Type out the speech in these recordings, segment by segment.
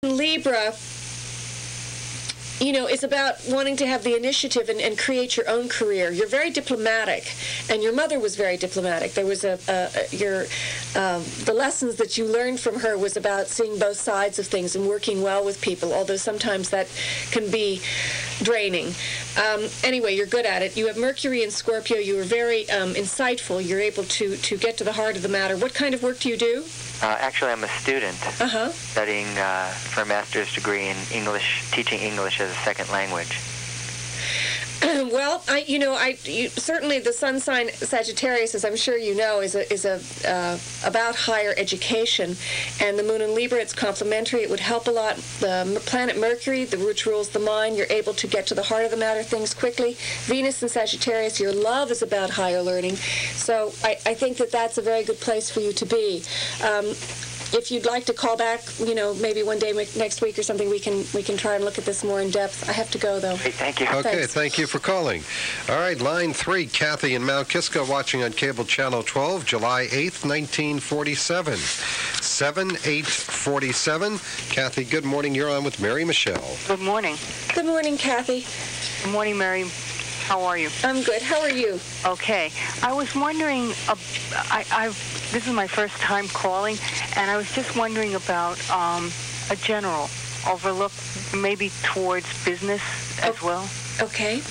Libra, is about wanting to have the initiative and create your own career. You're very diplomatic, and your mother was very diplomatic. There was the lessons that you learned from her was about seeing both sides of things and working well with people, although sometimes that can be draining. Anyway, you're good at it. You have Mercury in Scorpio. You are very insightful. You're able to get to the heart of the matter. What kind of work do you do? Actually, I'm a student studying for a master's degree in English, teaching English as a second language. Well, certainly the sun sign Sagittarius, as I'm sure you know, is about higher education, and the moon in Libra, it's complementary. It would help a lot. The planet Mercury, which rules the mind, you're able to get to the heart of the matter, things quickly. Venus in Sagittarius, your love is about higher learning. So I think that that's a very good place for you to be. If you'd like to call back, maybe one day next week or something, we can try and look at this more in depth. I have to go, though. Hey, thank you. Okay, Thanks. Thank you for calling. All right, line 3, Kathy in Mount Kisco, watching on cable channel 12, July 8th, 1947. 7/8/47. Kathy, good morning. You're on with Mary Michele. Good morning. Good morning, Kathy. Good morning, Mary. How are you? I'm good. How are you? Okay. I was wondering, this is my first time calling, and I was just wondering about a general overlook, maybe towards business as well. Okay.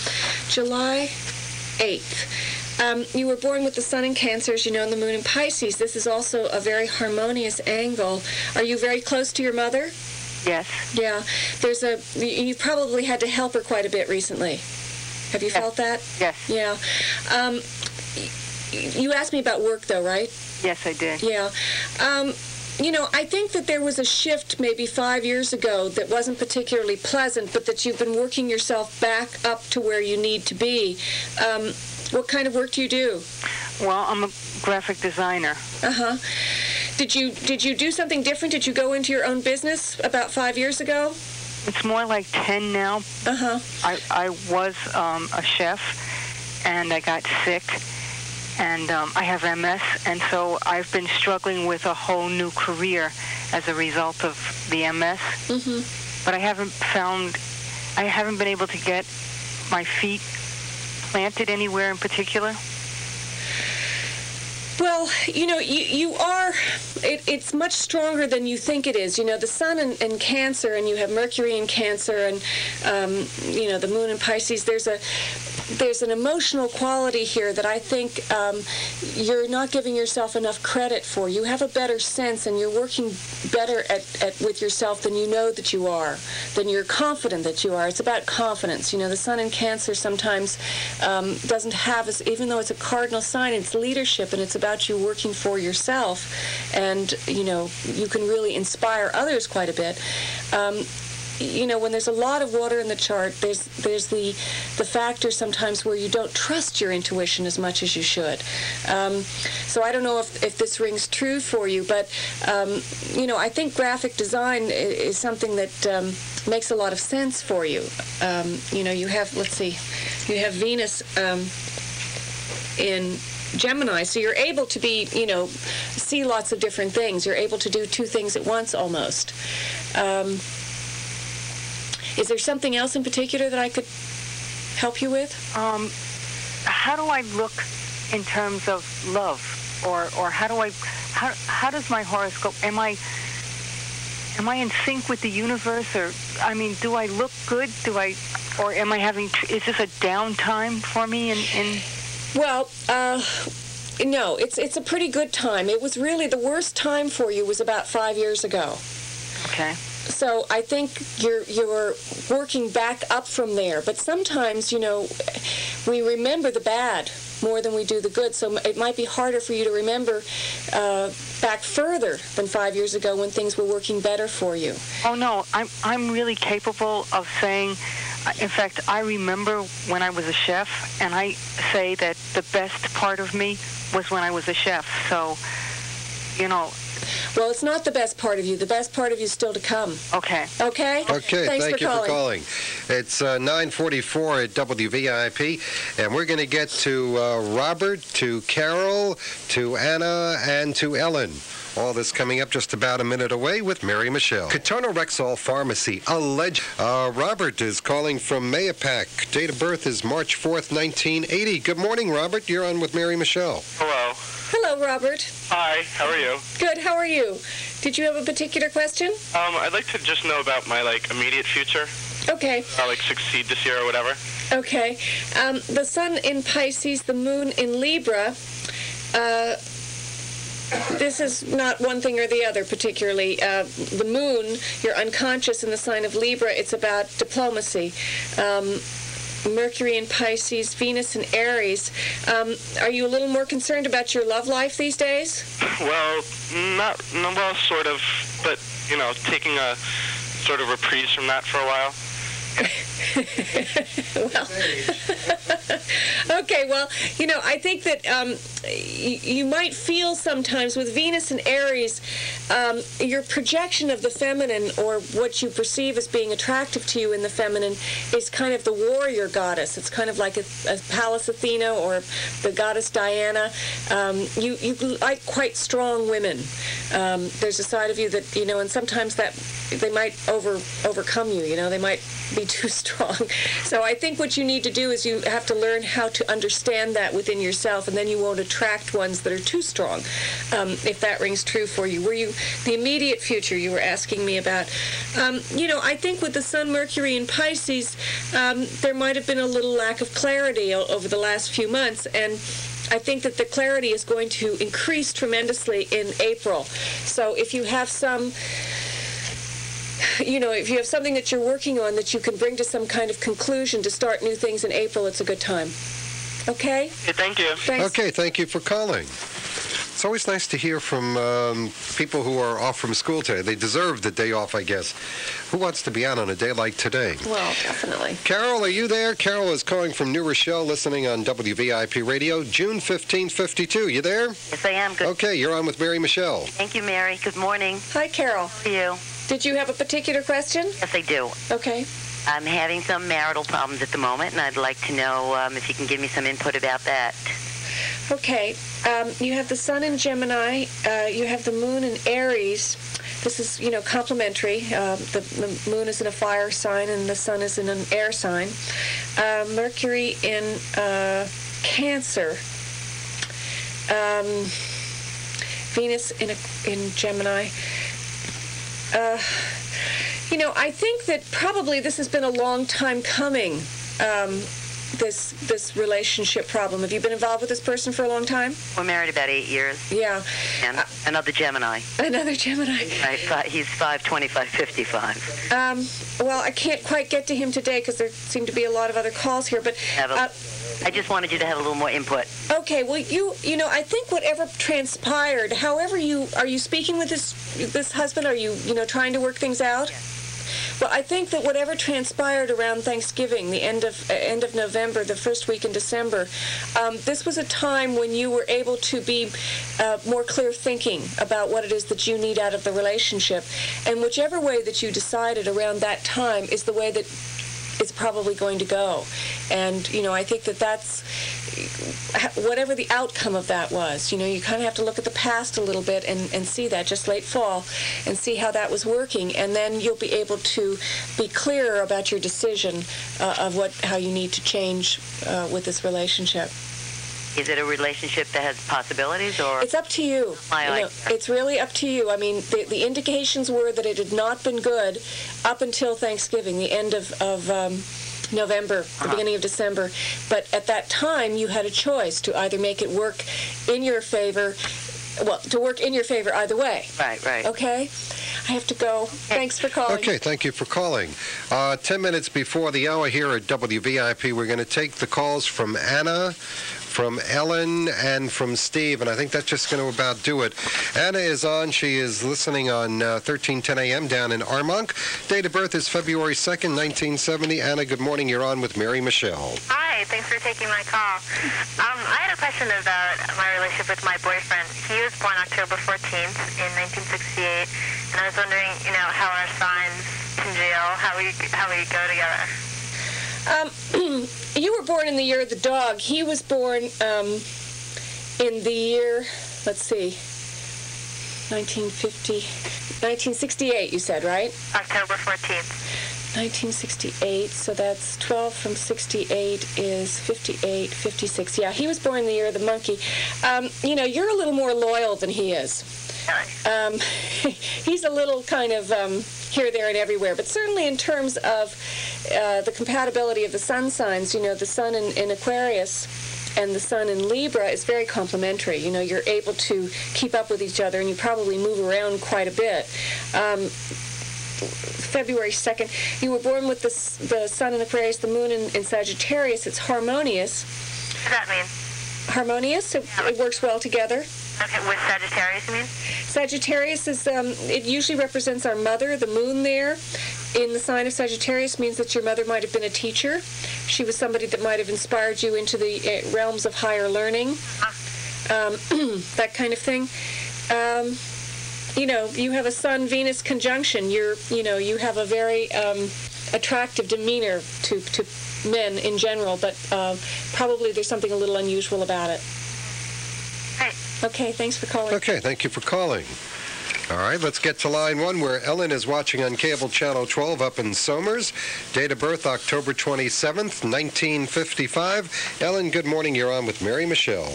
July 8th. You were born with the sun in Cancer, as you know, and the moon in Pisces. This is also a very harmonious angle. Are you very close to your mother? Yes. Yeah. You probably had to help her quite a bit recently. Have you felt that? Yes. Yeah. You asked me about work, though, right? Yes, I did. Yeah. I think that there was a shift maybe 5 years ago that wasn't particularly pleasant, but that you've been working yourself back up to where you need to be. What kind of work do you do? Well, I'm a graphic designer. Uh-huh. Did you do something different? Did you go into your own business about 5 years ago? It's more like 10 now. Uh-huh. I was a chef, and I got sick, and I have MS, and so I've been struggling with a whole new career as a result of the MS. Mm-hmm. But I haven't been able to get my feet planted anywhere in particular. Well, you are, it's much stronger than you think it is. The sun in Cancer, and you have Mercury in Cancer, and, the moon in Pisces. There's an emotional quality here that I think you're not giving yourself enough credit for. You have a better sense, and you're working better with yourself than you know that you are, than you're confident that you are. It's about confidence. The sun in Cancer sometimes doesn't have, even though it's a cardinal sign, it's leadership, and it's about you working for yourself, and you can really inspire others quite a bit. When there's a lot of water in the chart, there's the factor sometimes where you don't trust your intuition as much as you should. So I don't know if this rings true for you, but I think graphic design is something that makes a lot of sense for you. You have, you have Venus in Gemini, so you're able to see lots of different things. You're able to do two things at once almost. Is there something else in particular that I could help you with? How do I look in terms of love, or how does my horoscope? Am I in sync with the universe, or do I look good? Or am I having? Is this a downtime for me? Well, no, it's a pretty good time. It was really the worst time for you was about 5 years ago. Okay. So I think you're working back up from there. But sometimes, we remember the bad more than we do the good. So it might be harder for you to remember back further than 5 years ago when things were working better for you. Oh no, I'm really capable of saying. In fact, I remember when I was a chef, and I say that the best part of me was when I was a chef. So, Well, it's not the best part of you. The best part of you is still to come. Okay. Okay? Okay, Thanks thank for you calling. for calling. It's 9:44 at WVIP, and we're going to get to Robert, to Carol, to Anna, and to Ellen. All this coming up just about a minute away with Mary Michele. Katonah Rexall Pharmacy, alleged. Robert is calling from Mayapack. Date of birth is March 4th, 1980. Good morning, Robert. You're on with Mary Michele. Hello. Hello, Robert. Hi, how are you? Good, how are you? Did you have a particular question? I'd like to just know about my, immediate future. Okay. Succeed this year or whatever. Okay. The sun in Pisces, the moon in Libra. This is not one thing or the other particularly. The moon, you're unconscious in the sign of Libra. It's about diplomacy. Mercury in Pisces, Venus in Aries. Are you a little more concerned about your love life these days? Well, sort of, but, taking a sort of reprise from that for a while. Okay, well, I think that you might feel sometimes with Venus and Aries, your projection of the feminine, or what you perceive as being attractive to you in the feminine, is kind of the warrior goddess. It's kind of like a Pallas Athena or the goddess Diana. You like quite strong women. There's a side of you that, and sometimes that they might overcome you, they might be too strong. So I think what you need to do is you have to learn how to understand that within yourself, and then you won't attract ones that are too strong, if that rings true for you. Were you the immediate future you were asking me about? I think with the Sun, Mercury, and Pisces, there might have been a little lack of clarity over the last few months, and I think that the clarity is going to increase tremendously in April. So if you have if you have something that you're working on that you can bring to some kind of conclusion to start new things in April, it's a good time. Okay? Thank you. Thanks. Okay, thank you for calling. It's always nice to hear from people who are off from school today. They deserve the day off, I guess. Who wants to be out on a day like today? Well, definitely. Carol, are you there? Carol is calling from New Rochelle, listening on WVIP Radio, June 1552. You there? Yes, I am. Good. Okay, you're on with Mary Michele. Thank you, Mary. Good morning. Hi, Carol. How are you? Did you have a particular question? Yes, I do. Okay. I'm having some marital problems at the moment, and I'd like to know if you can give me some input about that. Okay. You have the sun in Gemini. You have the moon in Aries. This is, complementary. The moon is in a fire sign, and the sun is in an air sign. Mercury in Cancer. Venus in Gemini. I think that probably this has been a long time coming, this relationship problem. Have you been involved with this person for a long time? We're married about 8 years. Yeah. And another Gemini. Another Gemini. Right, he's 525, 55. Well, I can't quite get to him today because there seem to be a lot of other calls here, but... I just wanted you to have a little more input. Okay, well, I think whatever transpired, however are you speaking with this husband? Are you, trying to work things out? Yes. Well, I think that whatever transpired around Thanksgiving, the end of November, the first week in December, this was a time when you were able to be more clear thinking about what it is that you need out of the relationship. And whichever way that you decided around that time is the way that it's probably going to go. And, I think that's whatever the outcome of that was. You kind of have to look at the past a little bit and see that, just late fall, and see how that was working. And then you'll be able to be clearer about your decision of how you need to change with this relationship. Is it a relationship that has possibilities, or? It's up to you. It's really up to you. I mean, the indications were that it had not been good up until Thanksgiving, the end of November, the beginning of December. But at that time, you had a choice to either make it work in your favor, to work in your favor either way. Right. Okay? I have to go. Thanks for calling. Okay, thank you for calling. 10 minutes before the hour here at WVIP, we're going to take the calls from Anna, from Ellen, and from Steve, and I think that's just going to about do it. Anna is on. She is listening on 1310 a.m. down in Armonk. Date of birth is February 2nd, 1970. Anna, good morning. You're on with Mary Michele. Hi. Hi, thanks for taking my call. I had a question about my relationship with my boyfriend. He was born October 14th in 1968, and I was wondering, how our signs congeal, how we go together. You were born in the year of the dog. He was born in the year, let's see, 1968, you said, right? October 14th. 1968, so that's 12 from 68 is 58, 56. Yeah, he was born in the year of the monkey. You're a little more loyal than he is. He's a little kind of here, there, and everywhere, but certainly in terms of the compatibility of the sun signs, the sun in Aquarius and the sun in Libra is very complementary. You're able to keep up with each other, and you probably move around quite a bit. February 2nd, you were born with the sun in Aquarius, the moon in Sagittarius. It's harmonious. What does that mean? Harmonious, it works well together. Okay, with Sagittarius, you mean? Sagittarius is, it usually represents our mother. The moon there in the sign of Sagittarius means that your mother might have been a teacher. She was somebody that might have inspired you into the realms of higher learning, that kind of thing. You have a Sun-Venus conjunction. You have a very attractive demeanor to men in general, but probably there's something a little unusual about it. Right. Okay, thanks for calling. Okay, thank you for calling. All right, let's get to line 1 where Ellen is watching on cable channel 12 up in Somers. Date of birth, October 27th, 1955. Ellen, good morning. You're on with Mary Michele.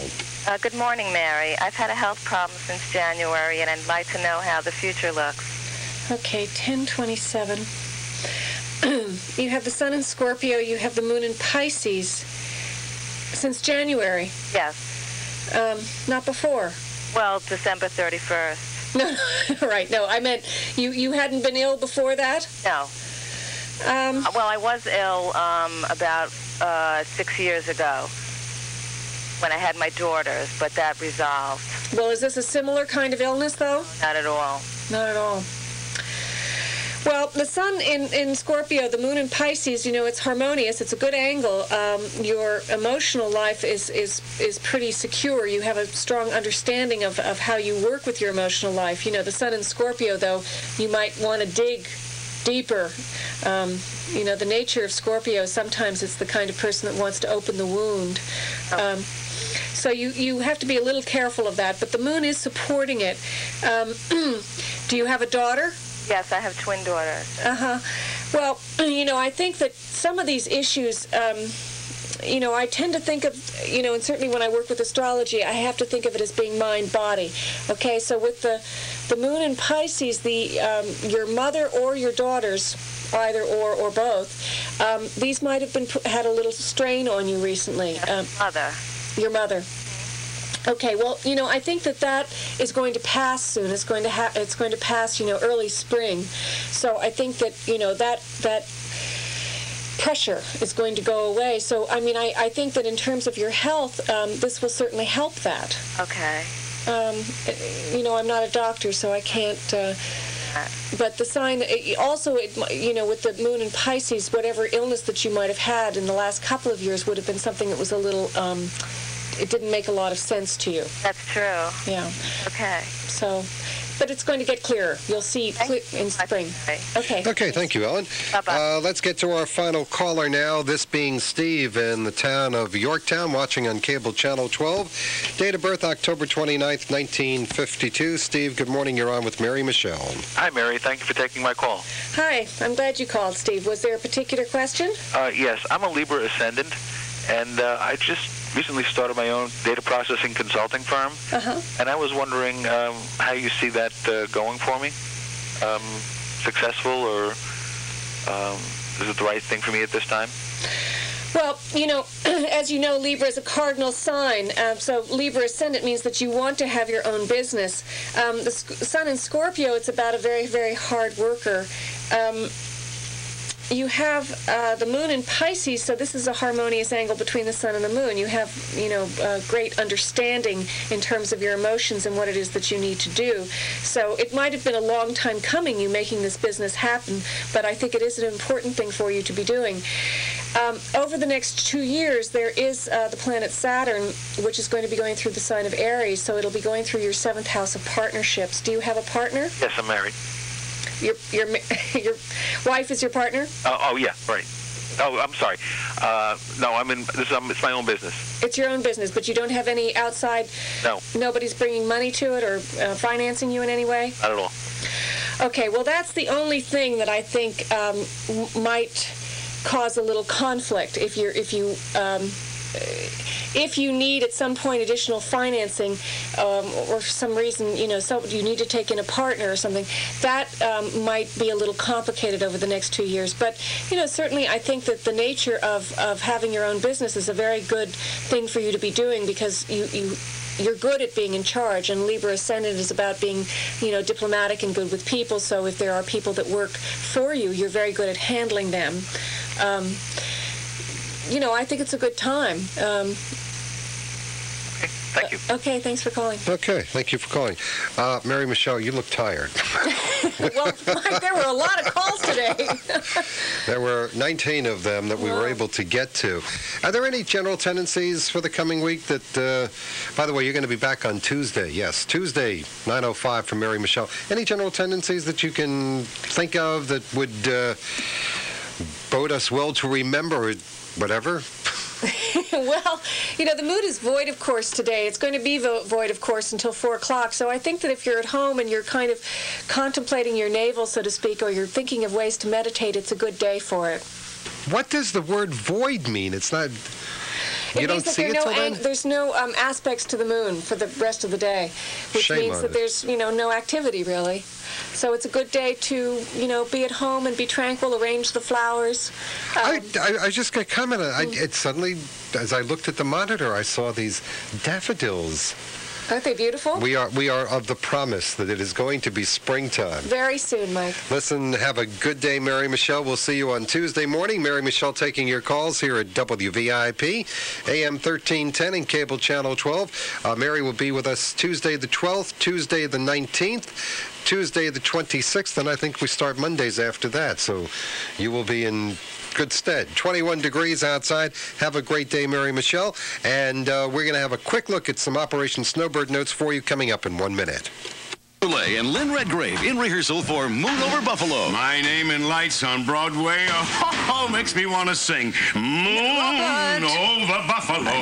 Good morning, Mary. I've had a health problem since January, and I'd like to know how the future looks. Okay, 1027. You have the sun in Scorpio. You have the moon in Pisces. Since January? Yes. Not before? Well, December 31st. No, right. No, I meant you hadn't been ill before that? No. Well, I was ill about 6 years ago when I had my daughters, but that resolved. Well, is this a similar kind of illness, though? Not at all. Not at all. Well, the sun in Scorpio, the moon in Pisces, it's harmonious. It's a good angle. Your emotional life is pretty secure. You have a strong understanding of how you work with your emotional life. The sun in Scorpio, though, you might want to dig deeper. The nature of Scorpio, sometimes it's the kind of person that wants to open the wound. So you have to be a little careful of that. But the moon is supporting it. Do you have a daughter? Yes, I have twin daughters. Well, I think that some of these issues, I tend to think of, and certainly when I work with astrology, I have to think of it as being mind-body. Okay, so with the moon in Pisces, your mother or your daughters, either or both, these might have had a little strain on you recently. Mother. Your mother. Okay, well, I think that is going to pass soon. It's going to pass, early spring. So I think that, that pressure is going to go away. So, I think that in terms of your health, this will certainly help that. Okay. I'm not a doctor, so I can't... But the sign, also, with the moon in Pisces, whatever illness that you might have had in the last couple of years would have been something that was a little... it didn't make a lot of sense to you. That's true. Yeah. Okay. So, but it's going to get clearer. You'll see in spring. Okay. Okay, thank you, Ellen. Bye-bye. Let's get to our final caller now, this being Steve in the town of Yorktown, watching on cable channel 12. Date of birth, October 29th, 1952. Steve, good morning. You're on with Mary Michele. Hi, Mary. Thank you for taking my call. Hi. I'm glad you called, Steve. Was there a particular question? Yes. I'm a Libra ascendant, and I just recently started my own data processing consulting firm, and I was wondering how you see that going for me. Successful, or is it the right thing for me at this time? Well, as you know, Libra is a cardinal sign. So Libra ascendant means that you want to have your own business. The sun in Scorpio, it's about a very, very hard worker. you have the moon in Pisces, so this is a harmonious angle between the sun and the moon. You have, great understanding in terms of your emotions and what it is that you need to do. So it might have been a long time coming, you making this business happen, but I think it is an important thing for you to be doing. Over the next 2 years, there is the planet Saturn, which is going to be going through the sign of Aries, so it'll be going through your 7th house of partnerships. Do you have a partner? Yes, I'm married. Your wife is your partner? Oh yeah, right. Oh, I'm sorry. No, I'm in. It's my own business. It's your own business, but you don't have any outside. No. Nobody's bringing money to it or financing you in any way? Not at all. Okay. Well, that's the only thing that I think might cause a little conflict if you need at some point additional financing, or for some reason, so you need to take in a partner or something, that might be a little complicated over the next 2 years. But, certainly I think that the nature of having your own business is a very good thing for you to be doing, because you're good at being in charge, and Libra Ascendant is about being, diplomatic and good with people. So if there are people that work for you, you're very good at handling them. I think it's a good time. Thank you. Okay, thanks for calling. Okay, thank you for calling. Mary Michele, you look tired. Well, Mike, there were a lot of calls today. There were 19 of them that we were able to get to. Are there any general tendencies for the coming week that, by the way, you're going to be back on Tuesday. Yes, Tuesday, 9:05 from Mary Michele. Any general tendencies that you can think of that would bode us well to remember, or whatever? Well, the moon is void, of course, today. It's going to be void, of course, until 4 o'clock. So I think that if you're at home and you're kind of contemplating your navel, so to speak, or you're thinking of ways to meditate, it's a good day for it. What does the word void mean? It's not... You don't see it till then? There's no aspects to the moon for the rest of the day, which means that there's, no activity, really. So it's a good day to, be at home and be tranquil, arrange the flowers. I just got commented. It suddenly, as I looked at the monitor, I saw these daffodils. Aren't they beautiful? We are of the promise that it is going to be springtime. Very soon, Mike. Listen, have a good day, Mary Michele. We'll see you on Tuesday morning. Mary Michele taking your calls here at WVIP, AM 1310 and Cable Channel 12. Mary will be with us Tuesday the 12th, Tuesday the 19th, Tuesday the 26th, and I think we start Mondays after that. So you will be in good stead. 21 degrees outside. Have a great day, Mary Michele. And we're going to have a quick look at some Operation Snowbird notes for you coming up in 1 minute. And Lynn Redgrave in rehearsal for Moon Over Buffalo. My name in lights on Broadway, makes me want to sing Moon Over Buffalo.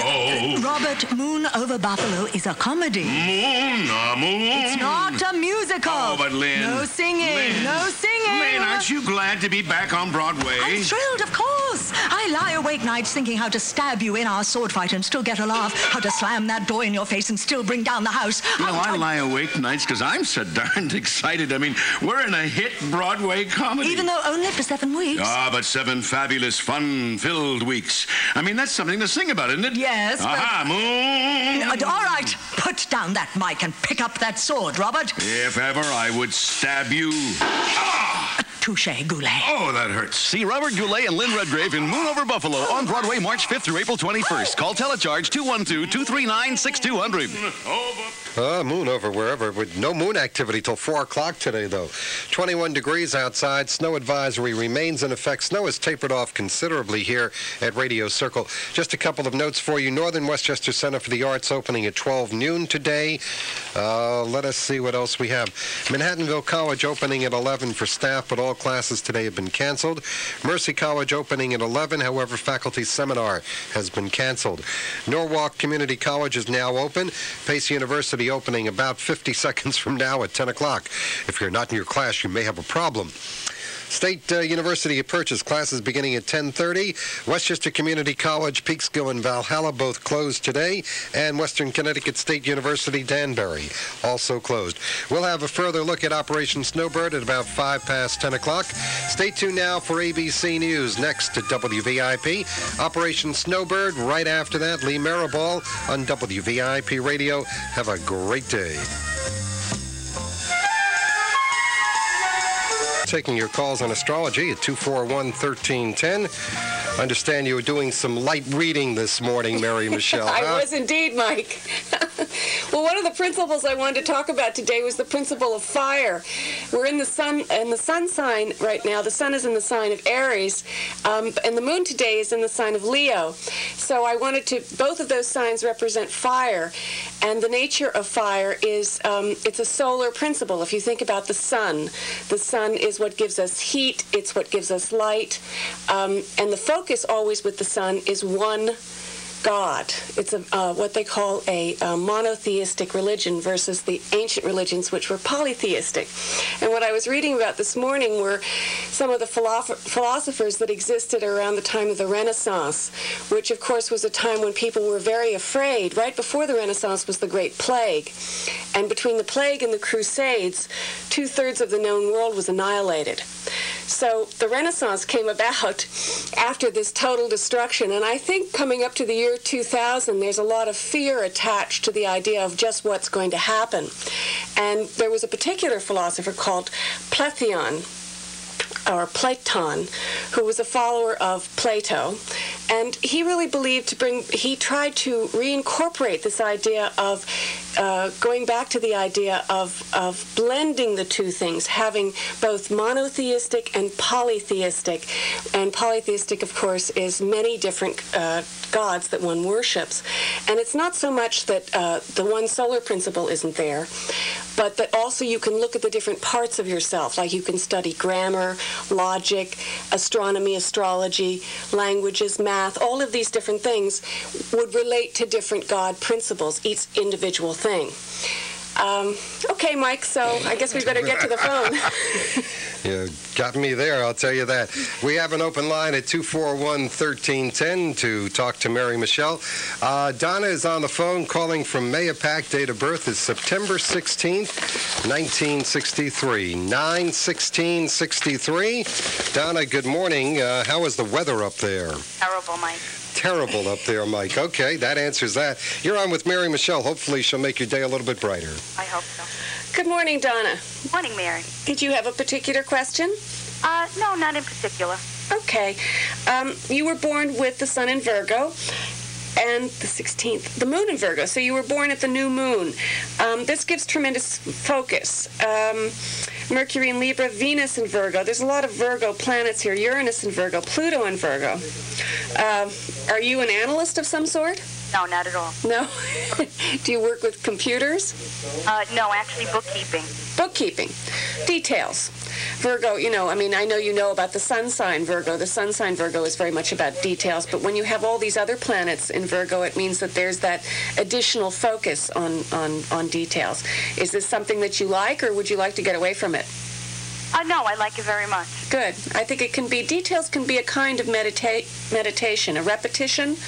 Robert, Moon Over Buffalo is a comedy. Moon. It's not a musical. Oh, but Lynn. No singing. No singing. Lynn, aren't you glad to be back on Broadway? I'm thrilled, of course. I lie awake nights thinking how to stab you in our sword fight and still get a laugh, how to slam that door in your face and still bring down the house. I lie awake nights because I'm so darned excited. I mean, we're in a hit Broadway comedy. Even though only for 7 weeks. But 7 fabulous, fun-filled weeks. I mean, that's something to sing about, isn't it? Yes, Aha, Moon! All right, put down that mic and pick up that sword, Robert. If ever I would stab you. Touché, Goulet. Oh, that hurts. See Robert Goulet and Lynn Redgrave in Moon Over Buffalo on Broadway March 5th through April 21st. Call Telecharge 212-239-6200. Moon over wherever, with no moon activity till 4 o'clock today, though. 21 degrees outside. Snow advisory remains in effect. Snow has tapered off considerably here at Radio Circle. Just a couple of notes for you. Northern Westchester Center for the Arts opening at 12 noon today. Let us see what else we have. Manhattanville College opening at 11 for staff, but all classes today have been canceled. Mercy College opening at 11. However, faculty seminar has been canceled. Norwalk Community College is now open. Pace University opening about 50 seconds from now at 10 o'clock. If you're not in your class, you may have a problem. State University of Purchase classes beginning at 10:30. Westchester Community College, Peekskill, and Valhalla both closed today. And Western Connecticut State University, Danbury, also closed. We'll have a further look at Operation Snowbird at about 5 past 10 o'clock. Stay tuned now for ABC News next at WVIP. Operation Snowbird right after that. Lee Maribal on WVIP Radio. Have a great day. taking your calls on astrology at 241-1310. Understand you were doing some light reading this morning, Mary Michele. I was indeed, Mike. Well, one of the principles I wanted to talk about today was the principle of fire. We're in the sun sign right now. The sun is in the sign of Aries, and the moon today is in the sign of Leo. So I wanted to, both of those signs represent fire, and the nature of fire is, it's a solar principle. If you think about the sun is what gives us heat, it's what gives us light, and the focus always with the sun is one God. It's what they call a monotheistic religion versus the ancient religions, which were polytheistic. And what I was reading about this morning were some of the philosophers that existed around the time of the Renaissance, which of course was a time when people were very afraid. Right before the Renaissance was the Great Plague. And between the plague and the Crusades, 2/3 of the known world was annihilated. So the Renaissance came about after this total destruction, and I think coming up to the year 2000, there's a lot of fear attached to the idea of just what's going to happen. And there was a particular philosopher called Platon, who was a follower of Plato, and he really believed he tried to reincorporate this idea of going back to the idea of blending the two things, having both monotheistic and polytheistic. And polytheistic, of course, is many different gods that one worships. And it's not so much that the one solar principle isn't there, but that also you can look at the different parts of yourself, like you can study grammar, logic, astronomy, astrology, languages, math. All of these different things would relate to different God principles, each individual thing. Okay, Mike, so I guess we better get to the phone. You got me there, I'll tell you that. We have an open line at 241-1310 to talk to Mary Michele. Donna is on the phone calling from Mayapack. Date of birth is September 16th, 1963. 9/16/63. Donna, good morning. How is the weather up there? Terrible, Mike. Terrible up there, Mike. Okay, that answers that. You're on with Mary Michele. Hopefully she'll make your day a little bit brighter. I hope so. Good morning, Donna. Morning, Mary. Did you have a particular question? No, not in particular. Okay. You were born with the sun in Virgo and the 16th, the moon in Virgo. So you were born at the new moon. This gives tremendous focus. Mercury in Libra, Venus in Virgo. There's a lot of Virgo planets here. Uranus in Virgo, Pluto in Virgo. Are you an analyst of some sort? No, not at all. No? Do you work with computers? No, actually bookkeeping. Bookkeeping. Details. Virgo, I know you know about the sun sign Virgo. The sun sign Virgo is very much about details, but when you have all these other planets in Virgo, it means that there's that additional focus on details. Is this something that you like, or would you like to get away from it? No, I like it very much. Good. I think details can be a kind of meditation, a repetition.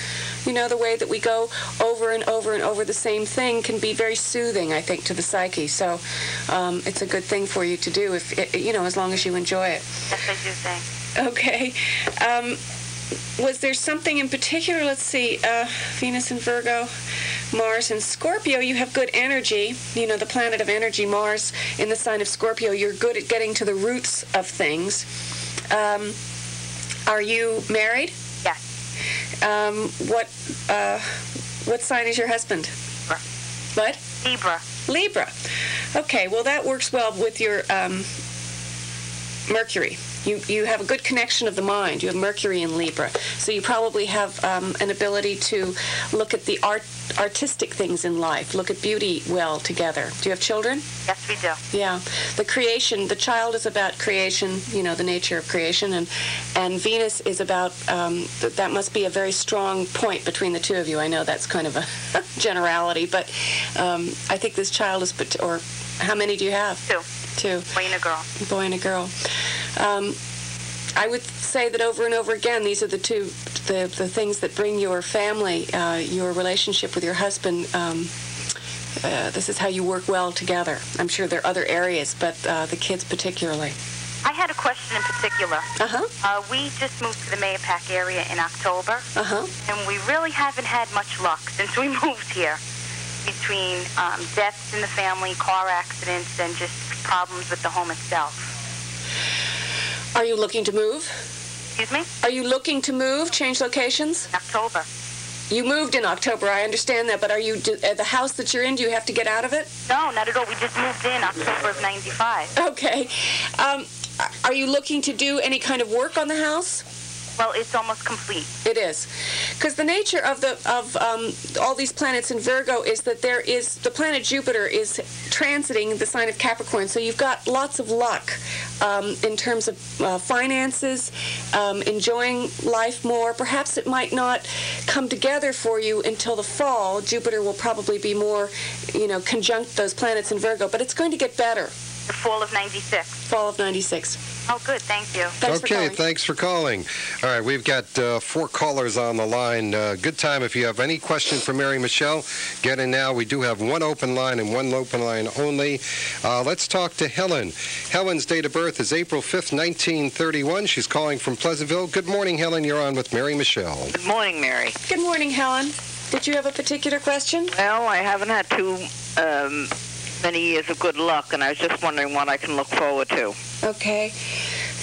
The way that we go over and over and over the same thing can be very soothing, I think, to the psyche. So it's a good thing for you to do, as long as you enjoy it. Yes, I do think. Okay. Was there something in particular? Let's see. Venus in Virgo, Mars in Scorpio. You have good energy. The planet of energy, Mars in the sign of Scorpio. You're good at getting to the roots of things. Are you married? Yes. What sign is your husband? Libra. What? Libra. Okay, well that works well with your Mercury. You have a good connection of the mind. You have Mercury in Libra. So you probably have an ability to look at the artistic things in life, look at beauty well together. Do you have children? Yes, we do. Yeah. The child is about creation, the nature of creation, and Venus is about, that must be a very strong point between the two of you. I know that's kind of a generality, but I think this child is, or how many do you have? Two. Boy and a girl. Boy and a girl. I would say that over and over again, these are the things that bring your family, your relationship with your husband. This is how you work well together. I'm sure there are other areas, but the kids particularly. I had a question in particular. We just moved to the Mayapack area in October, and we really haven't had much luck since we moved here. Between deaths in the family, car accidents, and just problems with the home itself. Are you looking to move? Excuse me? Are you looking to move, change locations? October. You moved in October, I understand that, but are you the house that you're in, do you have to get out of it? No, not at all. We just moved in October of 95. Okay. Are you looking to do any kind of work on the house? Well, it's almost complete. It is, because the nature of all these planets in Virgo is that the planet Jupiter is transiting the sign of Capricorn, so you've got lots of luck in terms of finances, enjoying life more. Perhaps it might not come together for you until the fall. Jupiter will probably be more, conjunct those planets in Virgo, but it's going to get better. The fall of 96. Fall of 96. Oh, good. Thank you. Thanks for calling. All right, we've got 4 callers on the line. Good time. If you have any question for Mary Michele, get in now. We do have one open line and one open line only. Let's talk to Helen. Helen's date of birth is April 5th, 1931. She's calling from Pleasantville. Good morning, Helen. You're on with Mary Michele. Good morning, Mary. Good morning, Helen. Did you have a particular question? Well, I haven't had too many years of good luck, and I was just wondering what I can look forward to. Okay.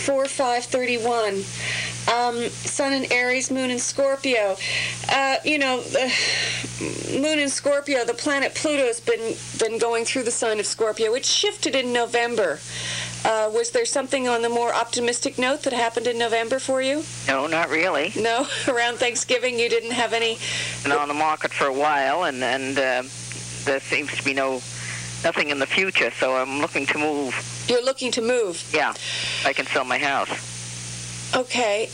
4/5/31. Sun in Aries, Moon in Scorpio. The Moon in Scorpio, the planet Pluto's been going through the sign of Scorpio. It shifted in November. Was there something on the more optimistic note that happened in November for you? No, not really. No? Around Thanksgiving you didn't have any? Been on the market for a while, and there seems to be nothing in the future, so I'm looking to move. You're looking to move? Yeah. I can sell my house. Okay.